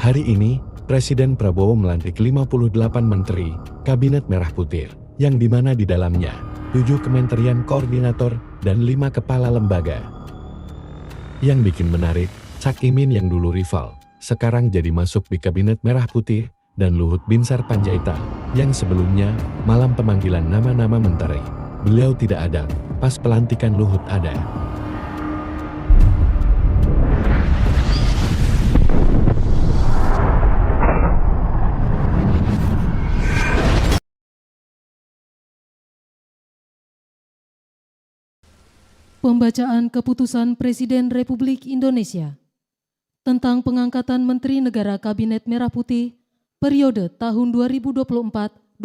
Hari ini, Presiden Prabowo melantik 58 menteri Kabinet Merah Putih, yang dimana di dalamnya 7 kementerian koordinator dan 5 kepala lembaga. Yang bikin menarik, Cak Imin yang dulu rival, sekarang jadi masuk di Kabinet Merah Putih, dan Luhut Binsar Panjaitan, yang sebelumnya malam pemanggilan nama-nama menteri, beliau tidak ada, pas pelantikan Luhut ada. Pembacaan Keputusan Presiden Republik Indonesia tentang pengangkatan Menteri Negara Kabinet Merah Putih periode tahun 2024-2029.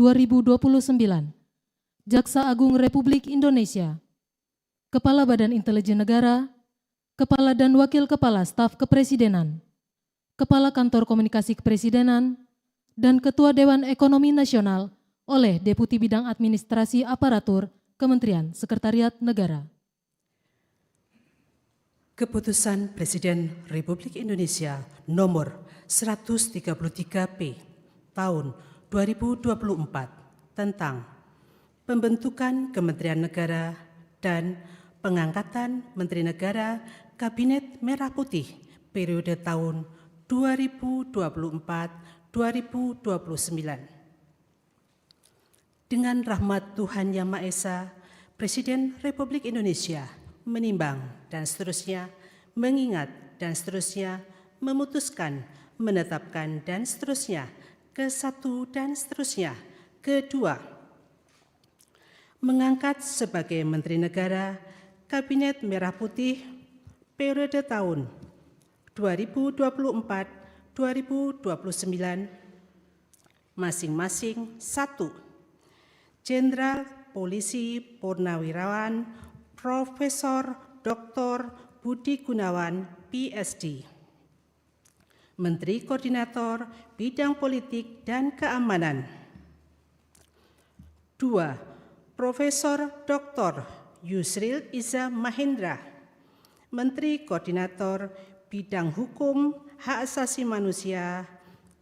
Jaksa Agung Republik Indonesia, Kepala Badan Intelijen Negara, Kepala dan Wakil Kepala Staf Kepresidenan, Kepala Kantor Komunikasi Kepresidenan, dan Ketua Dewan Ekonomi Nasional oleh Deputi Bidang Administrasi Aparatur Kementerian Sekretariat Negara. Keputusan Presiden Republik Indonesia nomor 133P tahun 2024 tentang pembentukan Kementerian Negara dan pengangkatan Menteri Negara Kabinet Merah Putih periode tahun 2024-2029. Dengan rahmat Tuhan Yang Maha Esa, Presiden Republik Indonesia menimbang dan seterusnya, mengingat dan seterusnya, memutuskan, menetapkan dan seterusnya, ke-1 dan seterusnya, ke-2, mengangkat sebagai Menteri Negara Kabinet Merah Putih periode tahun 2024-2029 masing-masing 1. Jenderal Polisi Purnawirawan Profesor Dr. Budi Gunawan, PSD, Menteri Koordinator Bidang Politik dan Keamanan. 2. Profesor Dr. Yusril Iza Mahendra, Menteri Koordinator Bidang Hukum, Hak Asasi Manusia,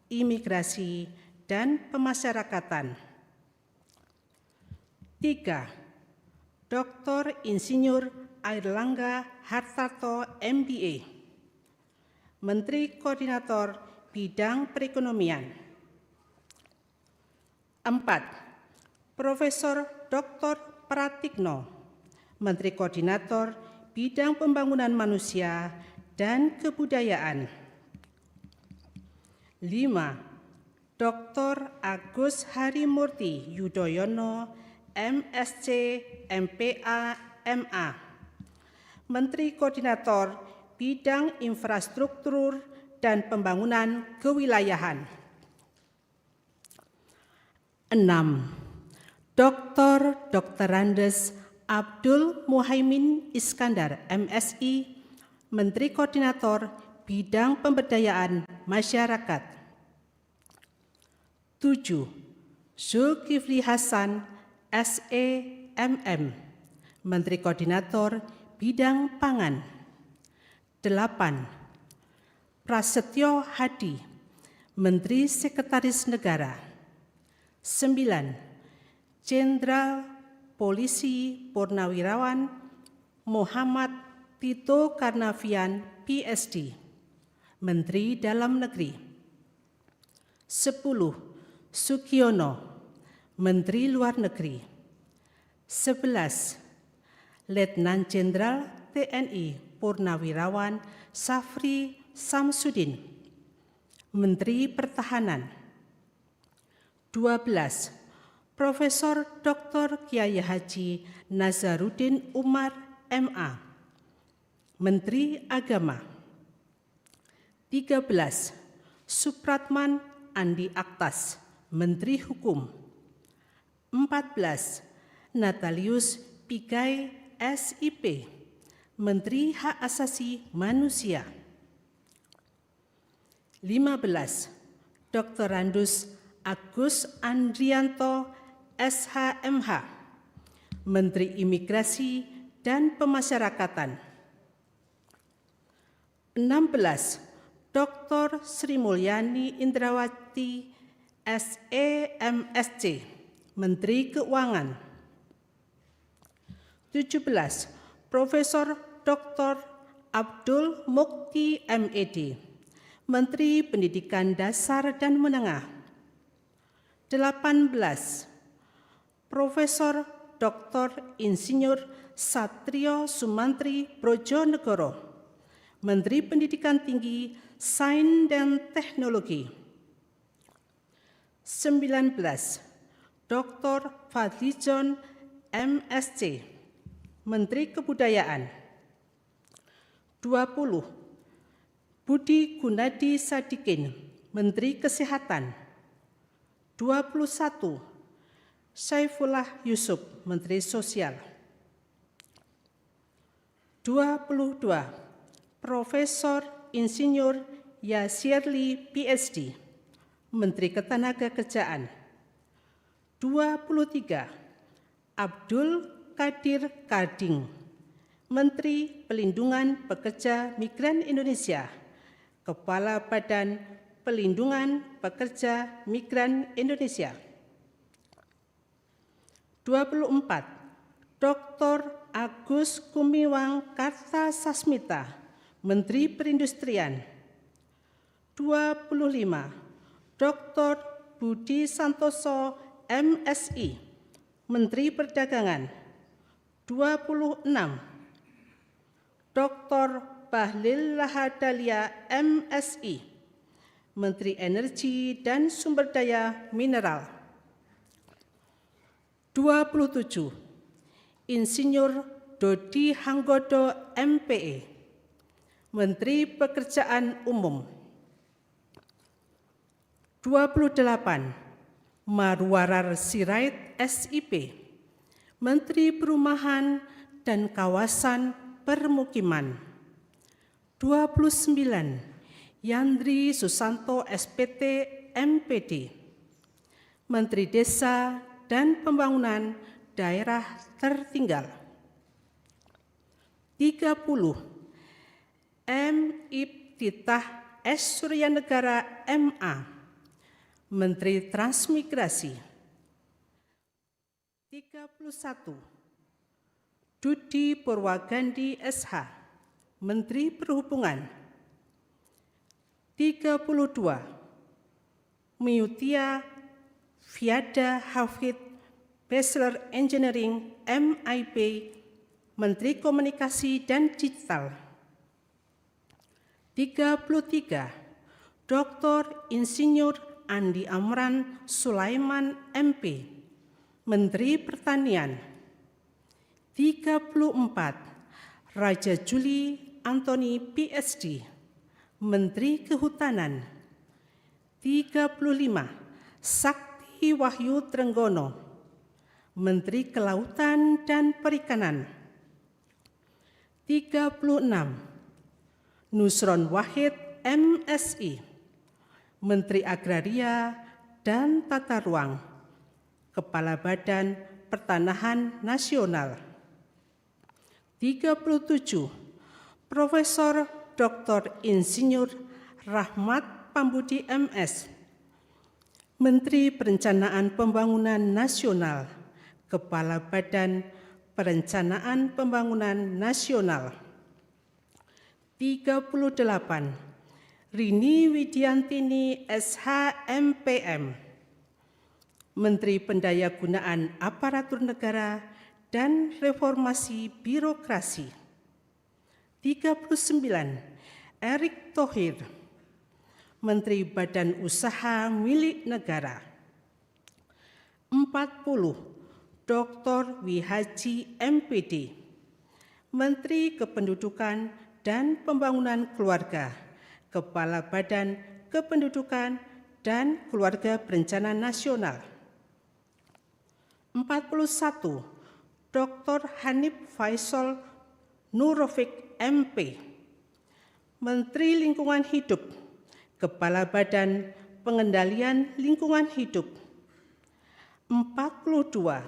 Imigrasi, dan Pemasyarakatan. 3. Dr. Insinyur Airlangga Hartarto, MBA, Menteri Koordinator Bidang Perekonomian. 4. Profesor Dr. Pratikno, Menteri Koordinator Bidang Pembangunan Manusia dan Kebudayaan. 5. Dr. Agus Harimurti Yudhoyono, MSc, MPA, MA, Menteri Koordinator Bidang Infrastruktur dan Pembangunan Kewilayahan. 6. Dr. Andes Abdul Muhaimin Iskandar, MSI, Menteri Koordinator Bidang Pemberdayaan Masyarakat. 7. Zulkifli Hasan, SEMM, Menteri Koordinator Bidang Pangan. 8. Prasetyo Hadi, Menteri Sekretaris Negara. 9. Jenderal Polisi Purnawirawan Muhammad Tito Karnavian, PSD, Menteri Dalam Negeri. 10. Sugiono, Menteri Luar Negeri. 11. Letnan Jenderal TNI Purnawirawan Safri Samsudin, Menteri Pertahanan. 12. Profesor Dr. Kiai Haji Nazaruddin Umar, MA, Menteri Agama. 13. Supratman Andi Aktas, Menteri Hukum. 14. Natalius Pigai, SIP, Menteri Hak Asasi Manusia. 15. Dr. Randus Agus Andrianto, SHMH, Menteri Imigrasi dan Pemasyarakatan. 16. Dr. Sri Mulyani Indrawati, SEMSC, Menteri Keuangan. 17. Profesor Dr. Abdul Mukti MED, Menteri Pendidikan Dasar dan Menengah. 18. Profesor Dr. Insinyur Satrio Sumantri Brojonegoro, Menteri Pendidikan Tinggi, Sains dan Teknologi. 19. Dr. Fadlizon MSc, Menteri Kebudayaan. 20. Budi Gunadi Sadikin, Menteri Kesehatan. 21. Saifullah Yusuf, Menteri Sosial. 22. Profesor Insinyur Yasirli PhD, Menteri Ketenagakerjaan. 23. Abdul Qadir Karding, Menteri Pelindungan Pekerja Migran Indonesia, Kepala Badan Pelindungan Pekerja Migran Indonesia. 24. Dr. Agus Gumiwang Kartasasmita, Menteri Perindustrian. 25. Dr. Budi Santoso MSI, Menteri Perdagangan. 26. Dr. Bahlil Lahadalia MSI, Menteri Energi dan Sumber Daya Mineral. 27. Insinyur Dodi Hanggodo MPE, Menteri Pekerjaan Umum. 28. Marwarar Sirait SIP, Menteri Perumahan dan Kawasan Permukiman. 29. Yandri Susanto SPT MPD, Menteri Desa dan Pembangunan Daerah Tertinggal. 30. M. Ibtitah S. Suryanegara MA, Menteri Transmigrasi. 31. Dudi Purwagandi SH, Menteri Perhubungan. 32. Miutia Fiada Hafid, Bachelor Engineering MIB, Menteri Komunikasi dan Digital. 33. Dr. Insinyur Andi Amran Sulaiman MP, Menteri Pertanian. 34. Raja Juli Antoni PhD, Menteri Kehutanan. 35. Sakti Wahyu Trenggono, Menteri Kelautan dan Perikanan. 36. Nusron Wahid MSI, Menteri Agraria dan Tata Ruang, Kepala Badan Pertanahan Nasional. 37. Profesor Dr. Insinyur Rahmat Pambudi MS, Menteri Perencanaan Pembangunan Nasional, Kepala Badan Perencanaan Pembangunan Nasional. 38. Rini Widiantini SHMPM, Menteri Pendayagunaan Aparatur Negara dan Reformasi Birokrasi. 39. Erick Thohir, Menteri Badan Usaha Milik Negara. 40. Dr. Wihaji MPD, Menteri Kependudukan dan Pembangunan Keluarga, Kepala Badan Kependudukan dan Keluarga Berencana Nasional. 41. Dr. Hanif Faisal Nurofik MP, Menteri Lingkungan Hidup, Kepala Badan Pengendalian Lingkungan Hidup. 42.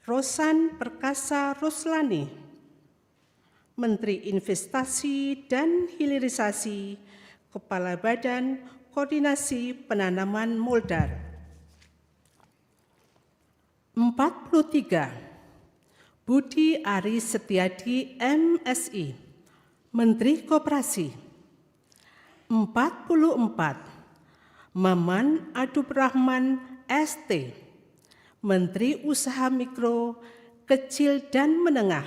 Rosan Perkasa Ruslani, Menteri Investasi dan Hilirisasi, Kepala Badan Koordinasi Penanaman Modal. 43. Budi Aris Setiadi, MSI, Menteri Koperasi. 44. Maman Abdurrahman, ST, Menteri Usaha Mikro, Kecil dan Menengah.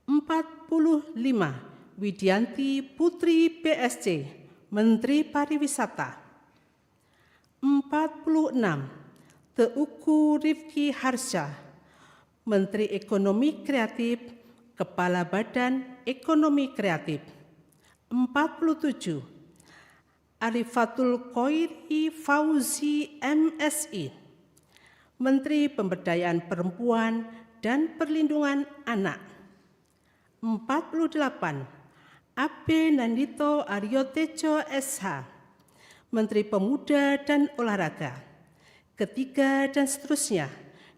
45. Widianti Putri, PSC, Menteri Pariwisata. 46. Teuku Rifki Harsha, Menteri Ekonomi Kreatif, Kepala Badan Ekonomi Kreatif. 47. Arifatul Khoiri Fauzi, MSI, Menteri Pemberdayaan Perempuan dan Perlindungan Anak. 48. Abe Nandito Aryo Tejo, SH, Menteri Pemuda dan Olahraga. Ketiga dan seterusnya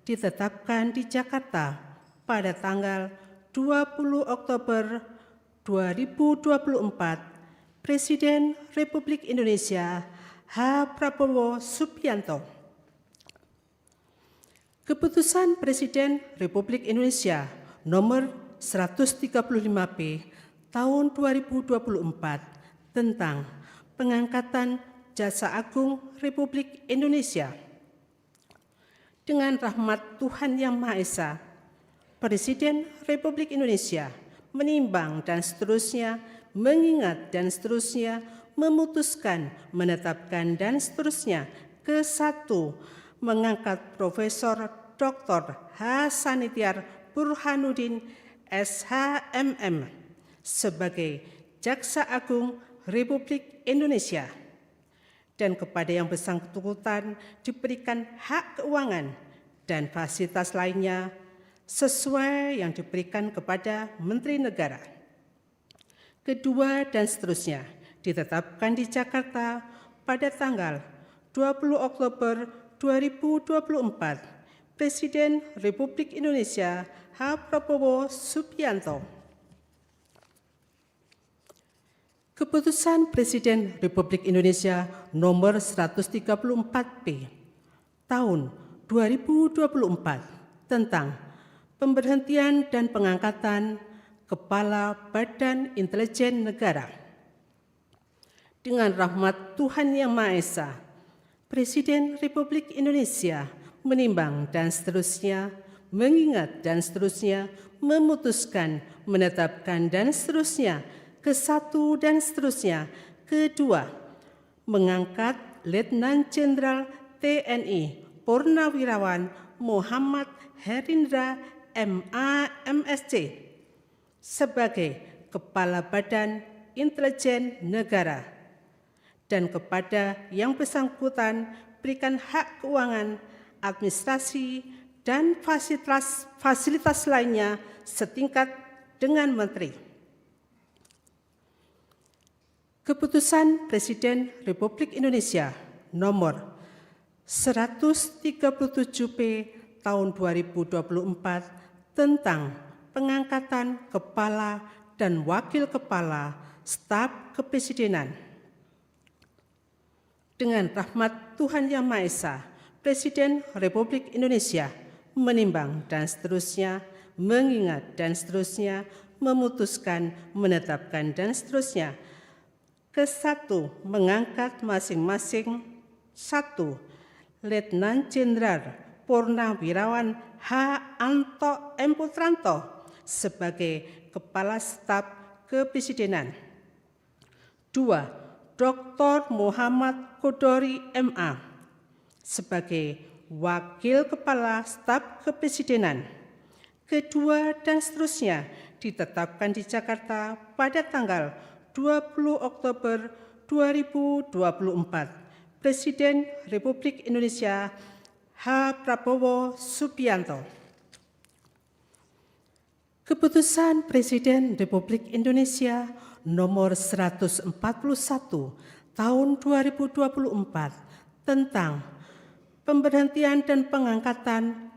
ditetapkan di Jakarta pada tanggal 20 Oktober 2024. Presiden Republik Indonesia H. Prabowo Subianto. Keputusan Presiden Republik Indonesia nomor 135P tahun 2024 tentang pengangkatan Jaksa Agung Republik Indonesia. Dengan rahmat Tuhan Yang Maha Esa, Presiden Republik Indonesia menimbang dan seterusnya, mengingat dan seterusnya, memutuskan, menetapkan dan seterusnya. Ke-1, mengangkat Profesor Dr. H. Sanitiar Burhanuddin, SHMM, sebagai Jaksa Agung Republik Indonesia, dan kepada yang bersangkutan diberikan hak keuangan dan fasilitas lainnya sesuai yang diberikan kepada Menteri Negara. Kedua dan seterusnya ditetapkan di Jakarta pada tanggal 20 Oktober 2024. Presiden Republik Indonesia H. Prabowo Subianto. Keputusan Presiden Republik Indonesia nomor 134P tahun 2024 tentang pemberhentian dan pengangkatan Kepala Badan Intelijen Negara. Dengan rahmat Tuhan Yang Maha Esa, Presiden Republik Indonesia menimbang dan seterusnya, mengingat dan seterusnya, memutuskan, menetapkan dan seterusnya. Ke-1 dan seterusnya. Kedua, mengangkat Letnan Jenderal TNI Purnawirawan Muhammad Herindra, MA, MSc, sebagai Kepala Badan Intelijen Negara, dan kepada yang bersangkutan berikan hak keuangan, administrasi, dan fasilitas lainnya setingkat dengan Menteri. Keputusan Presiden Republik Indonesia nomor 137P tahun 2024 tentang pengangkatan Kepala dan Wakil Kepala Staf Kepresidenan. Dengan rahmat Tuhan Yang Maha Esa, Presiden Republik Indonesia menimbang dan seterusnya, mengingat dan seterusnya, memutuskan, menetapkan dan seterusnya. Ke-1, mengangkat masing-masing 1. Letnan Jenderal Purnawirawan H. Anto M. Putranto sebagai Kepala Staf Kepresidenan. 2. Dr. Muhammad Kodori, MA, sebagai Wakil Kepala Staf Kepresidenan. Kedua dan seterusnya ditetapkan di Jakarta pada tanggal 20 Oktober 2024. Presiden Republik Indonesia H. Prabowo Subianto. Keputusan Presiden Republik Indonesia nomor 141 tahun 2024 tentang pemberhentian dan pengangkatan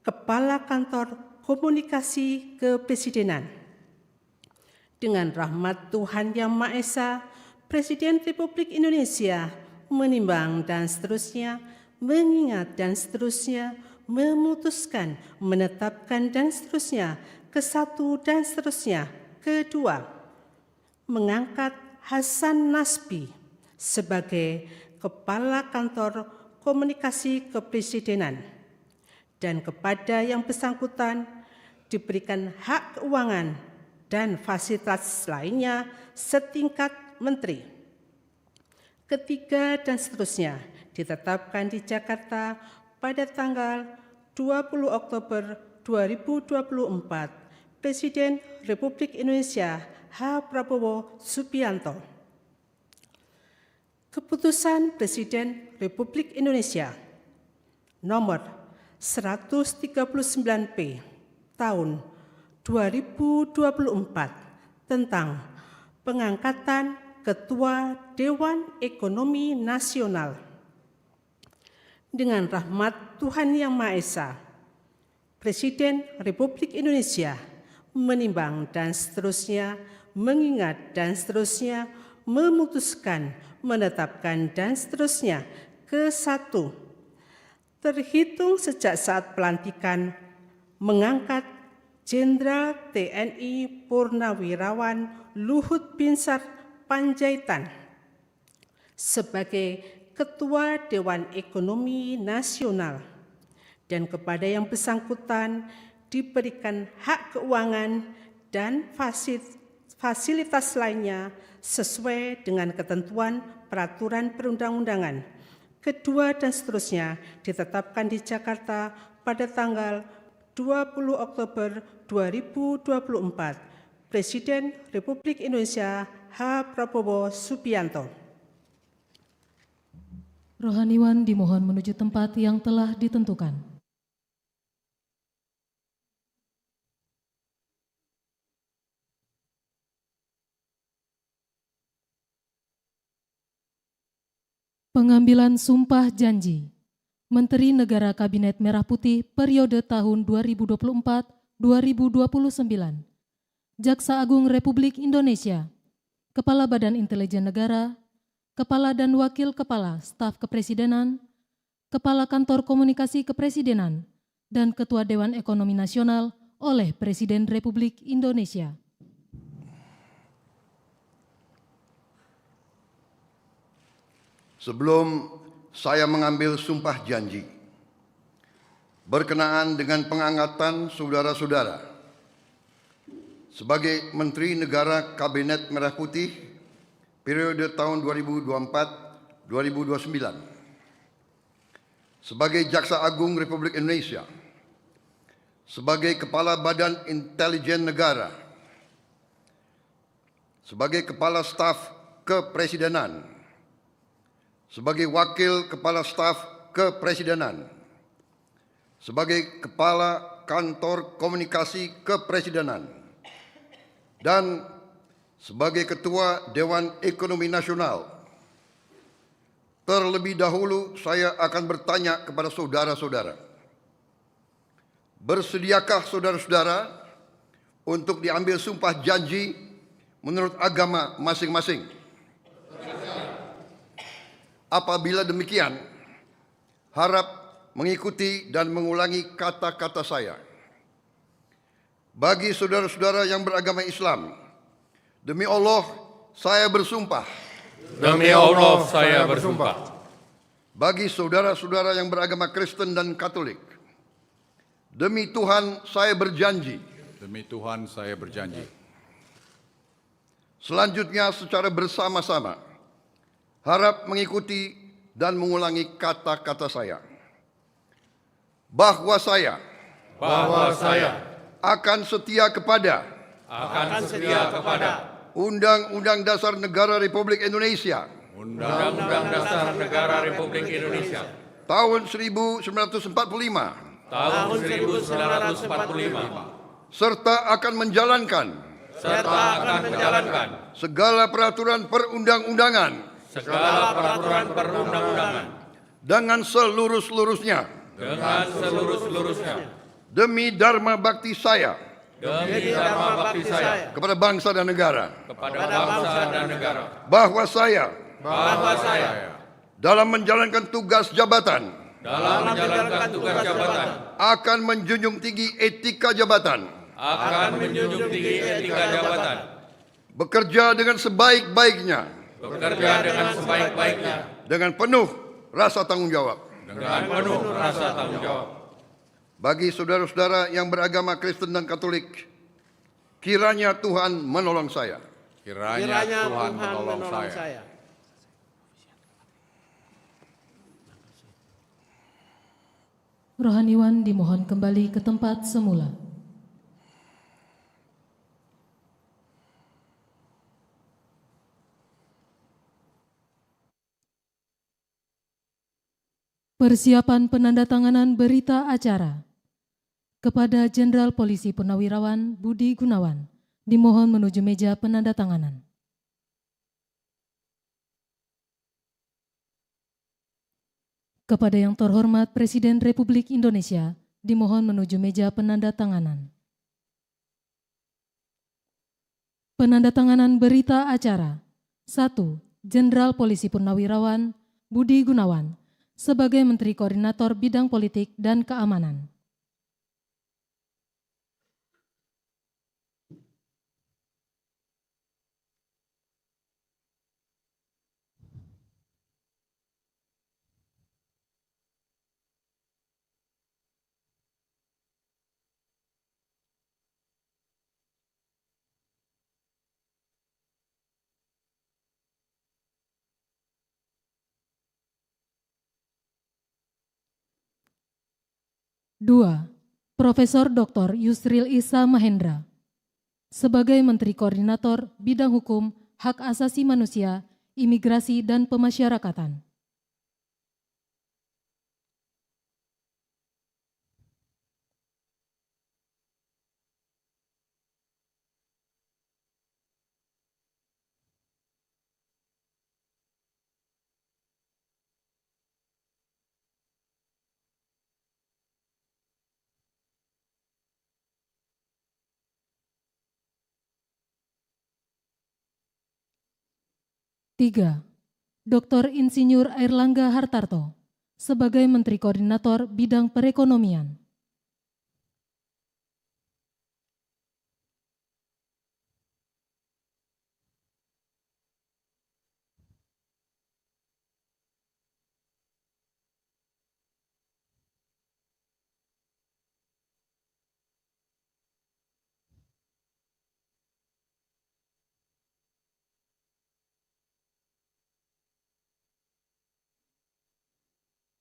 Kepala Kantor Komunikasi Kepresidenan. Dengan rahmat Tuhan Yang Maha Esa, Presiden Republik Indonesia menimbang dan seterusnya, mengingat dan seterusnya, memutuskan, menetapkan dan seterusnya, ke-1 dan seterusnya, ke-2, mengangkat Hasan Nasbi sebagai Kepala Kantor Komunikasi Kepresidenan dan kepada yang bersangkutan diberikan hak keuangan dan fasilitas lainnya setingkat menteri. Ketiga dan seterusnya ditetapkan di Jakarta pada tanggal 20 Oktober 2024, Presiden Republik Indonesia H. Prabowo Subianto. Keputusan Presiden Republik Indonesia nomor 139P tahun 2024 tentang pengangkatan Ketua Dewan Ekonomi Nasional. Dengan rahmat Tuhan Yang Maha Esa, Presiden Republik Indonesia menimbang dan seterusnya, mengingat dan seterusnya, memutuskan, menetapkan dan seterusnya, ke-1, terhitung sejak saat pelantikan, mengangkat Jenderal TNI Purnawirawan Luhut Binsar Panjaitan sebagai Ketua Dewan Ekonomi Nasional dan kepada yang bersangkutan diberikan hak keuangan dan fasilitas lainnya sesuai dengan ketentuan peraturan perundang-undangan. Kedua dan seterusnya ditetapkan di Jakarta pada tanggal 20 Oktober 2024, Presiden Republik Indonesia H. Prabowo Subianto. Rohaniwan dimohon menuju tempat yang telah ditentukan. Pengambilan sumpah janji Menteri Negara Kabinet Merah Putih periode tahun 2024-2029, Jaksa Agung Republik Indonesia, Kepala Badan Intelijen Negara, Kepala dan Wakil Kepala Staf Kepresidenan, Kepala Kantor Komunikasi Kepresidenan, dan Ketua Dewan Ekonomi Nasional oleh Presiden Republik Indonesia. Sebelum saya mengambil sumpah janji berkenaan dengan pengangkatan saudara-saudara sebagai Menteri Negara Kabinet Merah Putih periode tahun 2024-2029, sebagai Jaksa Agung Republik Indonesia, sebagai Kepala Badan Intelijen Negara, sebagai Kepala Staf Kepresidenan, sebagai Wakil Kepala Staf Kepresidenan, sebagai Kepala Kantor Komunikasi Kepresidenan, dan sebagai Ketua Dewan Ekonomi Nasional. Terlebih dahulu saya akan bertanya kepada saudara-saudara, bersediakah saudara-saudara untuk diambil sumpah janji menurut agama masing-masing? Apabila demikian, harap mengikuti dan mengulangi kata-kata saya. Bagi saudara-saudara yang beragama Islam, demi Allah saya bersumpah. Demi Allah saya bersumpah. Bagi saudara-saudara yang beragama Kristen dan Katolik, demi Tuhan saya berjanji. Demi Tuhan saya berjanji. Selanjutnya secara bersama-sama, harap mengikuti dan mengulangi kata-kata saya. Bahwa saya akan setia kepada Undang-Undang Dasar Negara Republik Indonesia Undang-Undang Dasar Negara Republik Indonesia tahun 1945 serta akan menjalankan segala peraturan perundang-undangan dengan seluruh-seluruhnya demi dharma bakti saya demi dharma bakti saya kepada bangsa dan negara, kepada bangsa dan negara, bahwa saya bahwa saya dalam menjalankan tugas jabatan dalam menjalankan tugas jabatan akan menjunjung tinggi etika jabatan, akan menjunjung tinggi etika jabatan, bekerja dengan sebaik-baiknya, bekerja dengan sebaik-baiknya, dengan penuh rasa tanggung jawab. dengan penuh rasa tanggung jawab. Bagi saudara-saudara yang beragama Kristen dan Katolik, kiranya Tuhan menolong saya. Kiranya Tuhan menolong saya. Rohaniwan dimohon kembali ke tempat semula. Persiapan penandatanganan berita acara kepada Jenderal Polisi Purnawirawan Budi Gunawan dimohon menuju meja penandatanganan. Kepada yang terhormat Presiden Republik Indonesia dimohon menuju meja penandatanganan. Penandatanganan berita acara 1. Jenderal Polisi Purnawirawan Budi Gunawan sebagai Menteri Koordinator Bidang Politik dan Keamanan. Dua, Profesor Dr. Yusril Issa Mahendra sebagai Menteri Koordinator Bidang Hukum, Hak Asasi Manusia, Imigrasi dan Pemasyarakatan. Tiga, Dr. Insinyur Airlangga Hartarto sebagai Menteri Koordinator Bidang Perekonomian.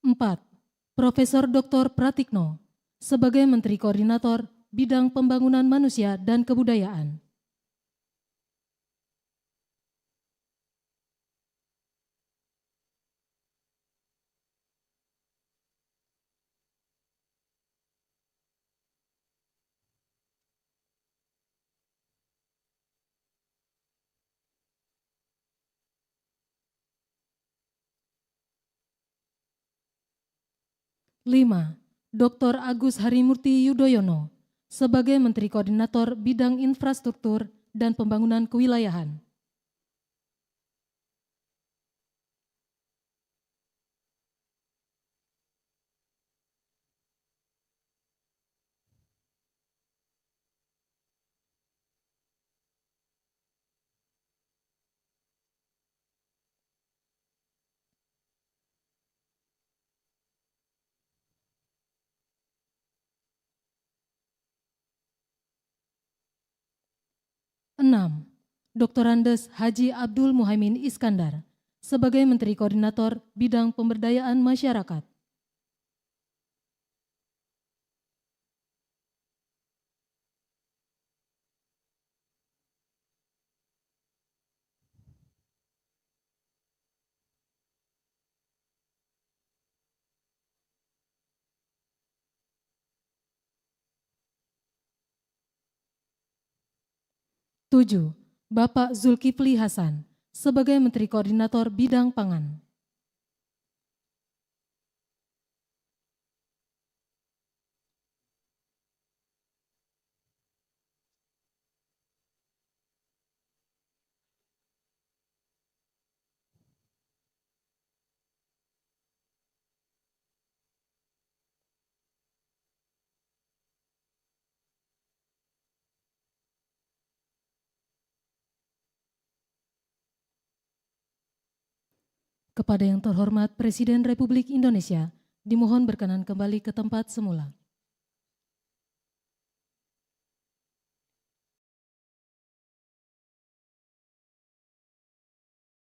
Empat, Profesor Dr. Pratikno sebagai Menteri Koordinator Bidang Pembangunan Manusia dan Kebudayaan. Lima, Dr. Agus Harimurti Yudhoyono sebagai Menteri Koordinator Bidang Infrastruktur dan Pembangunan Kewilayahan. Enam, Dr. Andes Haji Abdul Muhaimin Iskandar sebagai Menteri Koordinator Bidang Pemberdayaan Masyarakat. Tujuh, Bapak Zulkifli Hasan sebagai Menteri Koordinator Bidang Pangan. Kepada yang terhormat Presiden Republik Indonesia, dimohon berkenan kembali ke tempat semula.